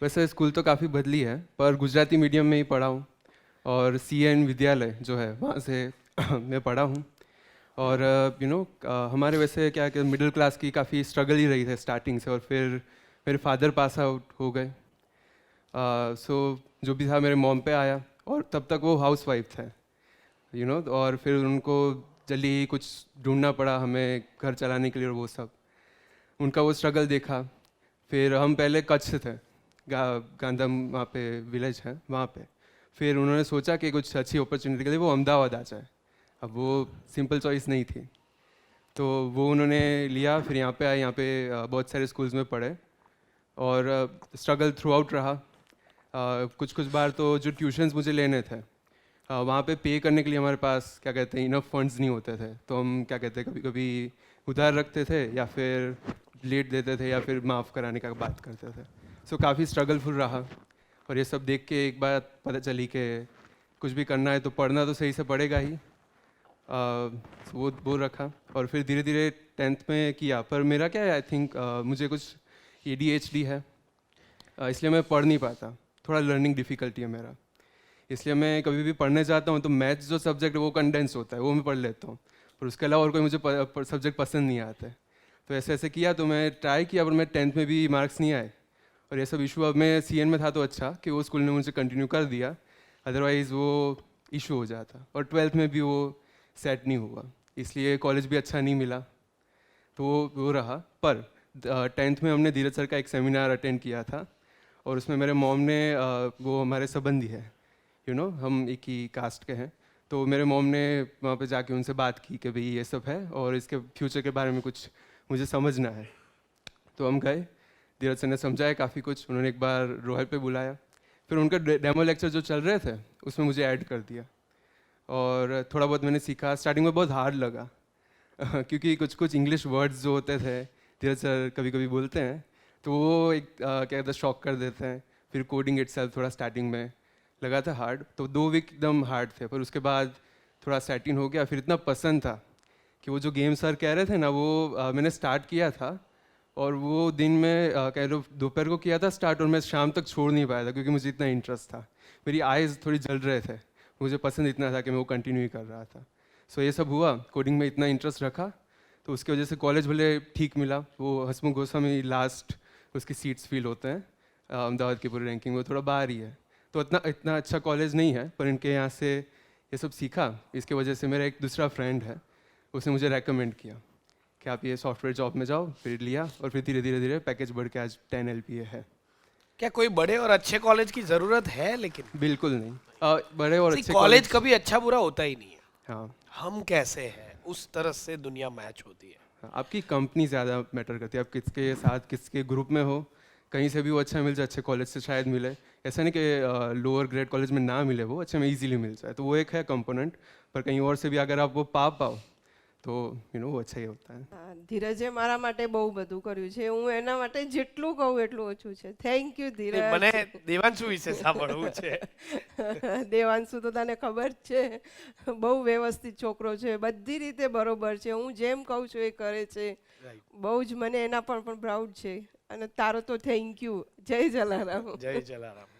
वैसे स्कूल तो काफ़ी बदली है, पर गुजराती मीडियम में ही पढ़ा हूँ। और CN विद्यालय जो है वहाँ से मैं पढ़ा हूँ। और हमारे वैसे क्या कि मिडिल क्लास की काफ़ी स्ट्रगल ही रही है स्टार्टिंग से। और फिर मेरे फादर पास आउट हो गए। सो जो भी था मेरे मॉम पे आया, और तब तक वो हाउस वाइफ थे। और फिर उनको जल्दी ही कुछ ढूंढना पड़ा हमें घर चलाने के लिए, और वो सब उनका वो स्ट्रगल देखा। फिर हम पहले कच्छ से थे, गांधम वहाँ पे विलेज है वहाँ पे। फिर उन्होंने सोचा कि कुछ अच्छी अपॉर्चुनिटी के लिए वो अहमदाबाद आ जाए। अब वो सिंपल चॉइस नहीं थी, तो वो उन्होंने लिया। फिर यहाँ पे आए, यहाँ पे बहुत सारे स्कूल्स में पढ़े, और स्ट्रगल थ्रू आउट रहा। कुछ कुछ बार तो जो ट्यूशन्स मुझे लेने थे, वहाँ पे पे करने के लिए हमारे पास क्या कहते हैं इनफ फंड्स नहीं होते थे, तो हम क्या कहते हैं कभी कभी उधार रखते थे, या फिर लेट देते थे, या फिर माफ़ कराने का बात करते थे। सो काफ़ी स्ट्रगलफुल रहा। और ये सब देख के एक बात पता चली कि कुछ भी करना है तो पढ़ना तो सही से पड़ेगा ही। वो रखा। और फिर धीरे धीरे 10th में किया। पर मेरा क्या है, आई थिंक मुझे कुछ ADHD है, इसलिए मैं पढ़ नहीं पाता। थोड़ा लर्निंग डिफ़िकल्टी है मेरा, इसलिए मैं कभी भी पढ़ने जाता हूँ तो मैथ्स जो सब्जेक्ट है वो कंडेंस होता है, वो मैं पढ़ लेता हूँ। पर उसके अलावा और कोई मुझे सब्जेक्ट पसंद नहीं आता है। तो ऐसे ऐसे किया, तो मैं ट्राई किया, पर मैं 10th में भी मार्क्स नहीं आए। और ये सब इशू, अब मैं CN में था तो अच्छा कि वो स्कूल ने मुझे कंटिन्यू कर दिया, अदरवाइज़ वो इशू हो जाता। और 12th में भी वो सेट नहीं हुआ, इसलिए कॉलेज भी अच्छा नहीं मिला, तो वो रहा। पर 10th में हमने धीरज सर का एक सेमिनार अटेंड किया था, और उसमें मेरे मॉम ने वो हमारे संबंधी है, हम एक ही कास्ट के हैं। तो मेरे मॉम ने वहाँ पे जाके उनसे बात की कि भाई ये सब है और इसके फ्यूचर के बारे में कुछ मुझे समझना है। तो हम गए, धीरज सर ने समझाया काफ़ी कुछ। उन्होंने एक बार रोहल पे बुलाया, फिर उनका डेमो लेक्चर जो चल रहे थे उसमें मुझे ऐड कर दिया, और थोड़ा बहुत मैंने सीखा। स्टार्टिंग में बहुत हार्ड लगा क्योंकि कुछ कुछ इंग्लिश वर्ड्स जो होते थे धीरज सर कभी कभी बोलते हैं, तो वो एक क्या कहते हैं शॉक कर देते हैं। फिर कोडिंग इटसेल्फ थोड़ा स्टार्टिंग में लगा था हार्ड, तो 2 वीक एकदम हार्ड थे, पर उसके बाद थोड़ा सेटिंग हो गया। फिर इतना पसंद था कि वो जो गेम सर कह रहे थे ना, वो मैंने स्टार्ट किया था। और वो दिन में कह लो दोपहर को किया था स्टार्ट, और मैं शाम तक छोड़ नहीं पाया था क्योंकि मुझे इतना इंटरेस्ट था। मेरी आइज़ थोड़ी जल रहे थे, मुझे पसंद इतना था कि मैं वो कंटिन्यू ही कर रहा था। सो ये सब हुआ, कोडिंग में इतना इंटरेस्ट रखा, तो उसकी वजह से कॉलेज भले ठीक मिला। वो हसमुख गोस्वामी लास्ट उसकी सीट्स फील होते हैं अहमदाबाद की पूरी रैंकिंग में, थोड़ा बाहर ही है। तो इतना इतना अच्छा कॉलेज नहीं है, पर इनके यहाँ से ये सब सीखा। इसके वजह से मेरा एक दूसरा फ्रेंड है, उसने मुझे रेकमेंड किया कि आप ये सॉफ्टवेयर जॉब में जाओ। फिर लिया, और फिर धीरे धीरे धीरे पैकेज बढ़ के आज 10 LPA है। क्या कोई बड़े और अच्छे कॉलेज की जरूरत है? लेकिन बिल्कुल नहीं। बड़े और अच्छे कॉलेज कभी अच्छा बुरा होता ही नहीं है। हाँ, हम कैसे हैं उस तरह से दुनिया मैच होती है। हाँ, आपकी कंपनी ज़्यादा मैटर करती है, आप किसके साथ किसके ग्रुप में हो। कहीं से भी वो अच्छा मिल जाए, अच्छे कॉलेज से शायद मिले, ऐसा नहीं कि लोअर ग्रेड कॉलेज में ना मिले, वो अच्छे में इजीली मिल जाए, तो वो एक है कंपोनेंट। पर कहीं और से भी अगर आप वो पाओ तो वो अच्छा ही होता है। હા, ધીરજે મારા માટે બહુ બધું કર્યું છે. હું એના માટે જેટલું કહું એટલું ઓછું છે. થેન્ક યુ નહીં, મને ધીરજ. દેવાંશુ વિશે સાંભળવું છે. દેવાંશુ તો તને ખબર જ છે, બહુ વ્યવસ્થિત છોકરો છે, બધી રીતે બરોબર છે. હું જેમ કહું છું એ કરે છે. બહુ જ મને એના પર પણ પ્રાઉડ છે. અને તારો તો થેન્ક યુ. જય જલારામ. જય જલારામ.